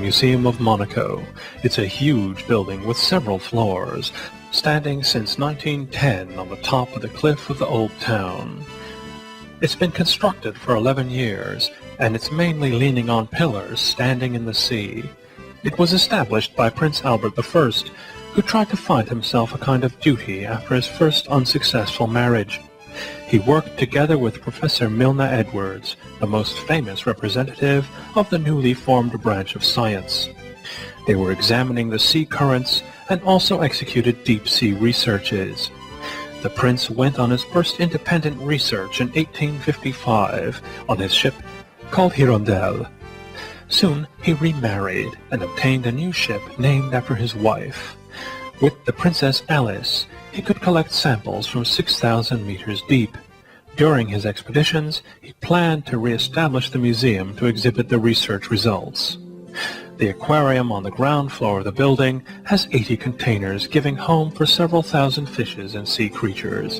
Museum of Monaco. It's a huge building with several floors, standing since 1910 on the top of the cliff of the old town. It's been constructed for 11 years, and it's mainly leaning on pillars standing in the sea. It was established by Prince Albert I, who tried to find himself a kind of duty after his first unsuccessful marriage. He worked together with Professor Milne Edwards, the most famous representative of the newly formed branch of science. They were examining the sea currents and also executed deep-sea researches. The prince went on his first independent research in 1855 on his ship called Hirondelle. Soon he remarried and obtained a new ship named after his wife. With the Princess Alice, he could collect samples from 6,000 meters deep. During his expeditions, he planned to re-establish the museum to exhibit the research results. The aquarium on the ground floor of the building has 80 containers giving home for several thousand fishes and sea creatures.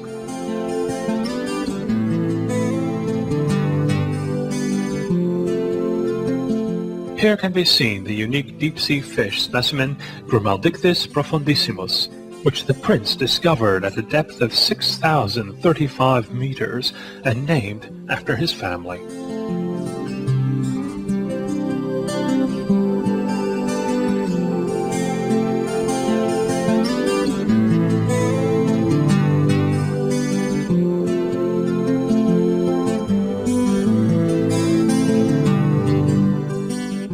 Here can be seen the unique deep-sea fish specimen Grumaldictis profundissimus, which the prince discovered at a depth of 6,035 meters and named after his family.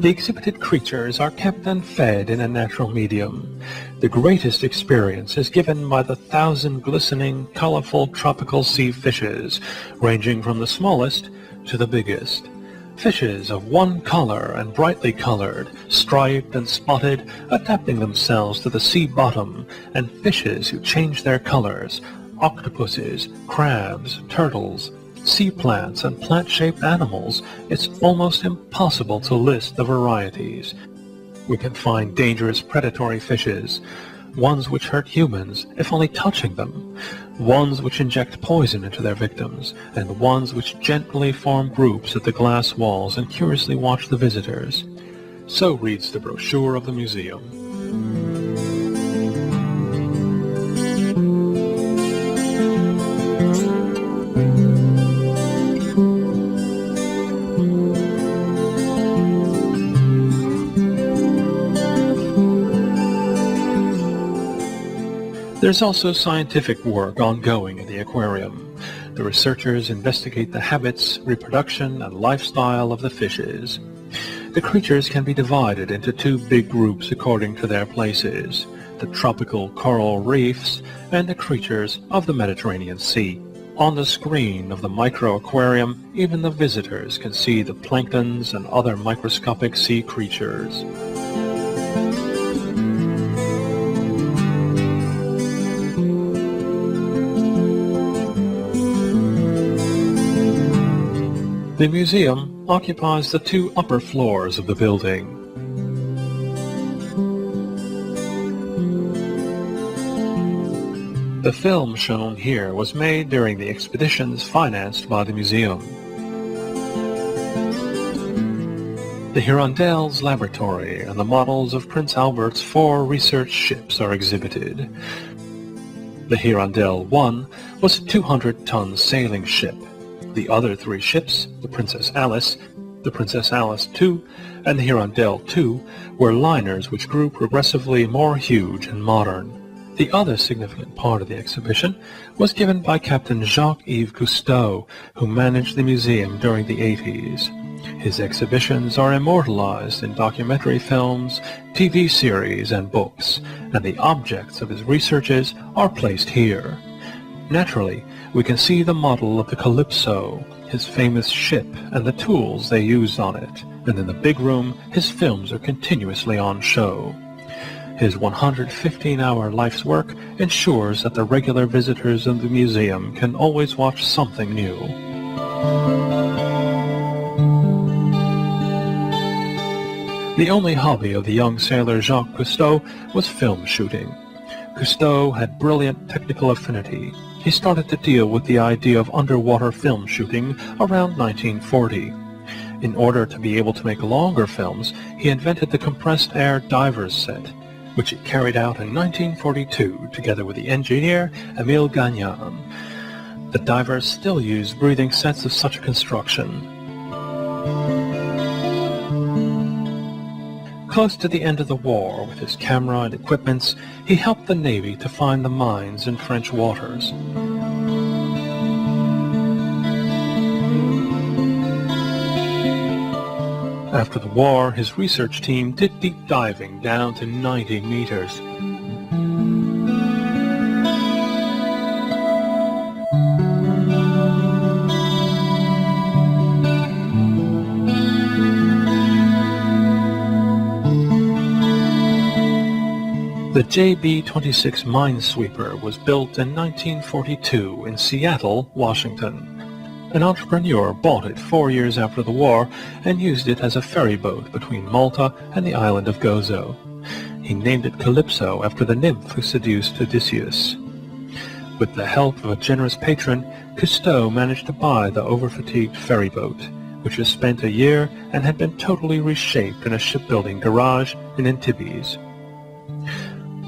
The exhibited creatures are kept and fed in a natural medium. The greatest experience is given by the 1,000 glistening, colorful tropical sea fishes, ranging from the smallest to the biggest. Fishes of one color and brightly colored, striped and spotted, adapting themselves to the sea bottom, and fishes who change their colors, octopuses, crabs, turtles, sea plants, and plant-shaped animals. It's almost impossible to list the varieties. We can find dangerous predatory fishes, ones which hurt humans if only touching them, ones which inject poison into their victims, and ones which gently form groups at the glass walls and curiously watch the visitors. So reads the brochure of the museum. There's also scientific work ongoing in the aquarium. The researchers investigate the habits, reproduction, and lifestyle of the fishes. The creatures can be divided into two big groups according to their places: the tropical coral reefs and the creatures of the Mediterranean Sea. On the screen of the micro-aquarium, even the visitors can see the planktons and other microscopic sea creatures. The museum occupies the two upper floors of the building. The film shown here was made during the expeditions financed by the museum. The Hirondelle's laboratory and the models of Prince Albert's 4 research ships are exhibited. The Hirondelle 1 was a 200-ton sailing ship. The other 3 ships, the Princess Alice II, and the Hirondelle II, were liners which grew progressively more huge and modern. The other significant part of the exhibition was given by Captain Jacques-Yves Cousteau, who managed the museum during the 80s. His exhibitions are immortalized in documentary films, TV series, and books, and the objects of his researches are placed here. Naturally, we can see the model of the Calypso, his famous ship, and the tools they used on it, and in the big room his films are continuously on show. His 115-hour life's work ensures that the regular visitors of the museum can always watch something new. The only hobby of the young sailor Jacques Cousteau was film shooting. Cousteau had brilliant technical affinity. He started to deal with the idea of underwater film shooting around 1940. In order to be able to make longer films, he invented the compressed air diver's set, which he carried out in 1942 together with the engineer Emile Gagnan. The divers still use breathing sets of such a construction. Close to the end of the war, with his camera and equipments, he helped the Navy to find the mines in French waters. After the war, his research team did deep diving down to 90 meters. The JB-26 minesweeper was built in 1942 in Seattle, Washington. An entrepreneur bought it 4 years after the war and used it as a ferry boat between Malta and the island of Gozo. He named it Calypso after the nymph who seduced Odysseus. With the help of a generous patron, Cousteau managed to buy the over-fatigued ferry boat, which had spent a year and had been totally reshaped in a shipbuilding garage in Antibes.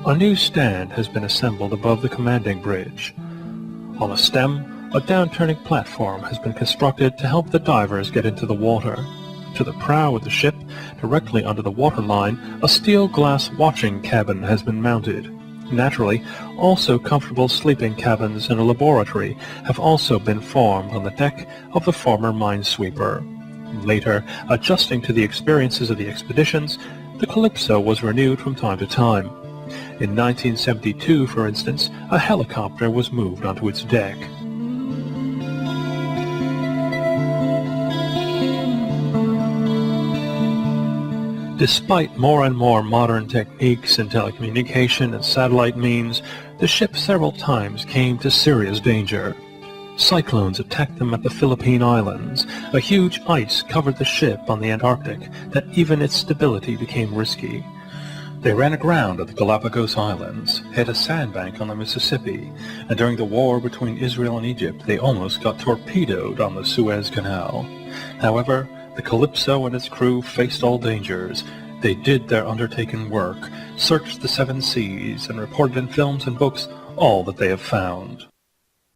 A new stand has been assembled above the commanding bridge. On a stem, a down-turning platform has been constructed to help the divers get into the water. To the prow of the ship, directly under the waterline, a steel glass watching cabin has been mounted. Naturally, also comfortable sleeping cabins and a laboratory have also been formed on the deck of the former minesweeper. Later, adjusting to the experiences of the expeditions, the Calypso was renewed from time to time. In 1972, for instance, a helicopter was moved onto its deck. Despite more and more modern techniques in telecommunication and satellite means, the ship several times came to serious danger. Cyclones attacked them at the Philippine Islands. A huge ice covered the ship on the Antarctic that even its stability became risky. They ran aground at the Galapagos Islands, hit a sandbank on the Mississippi, and during the war between Israel and Egypt, they almost got torpedoed on the Suez Canal. However, the Calypso and its crew faced all dangers. They did their undertaken work, searched the seven seas, and reported in films and books all that they have found.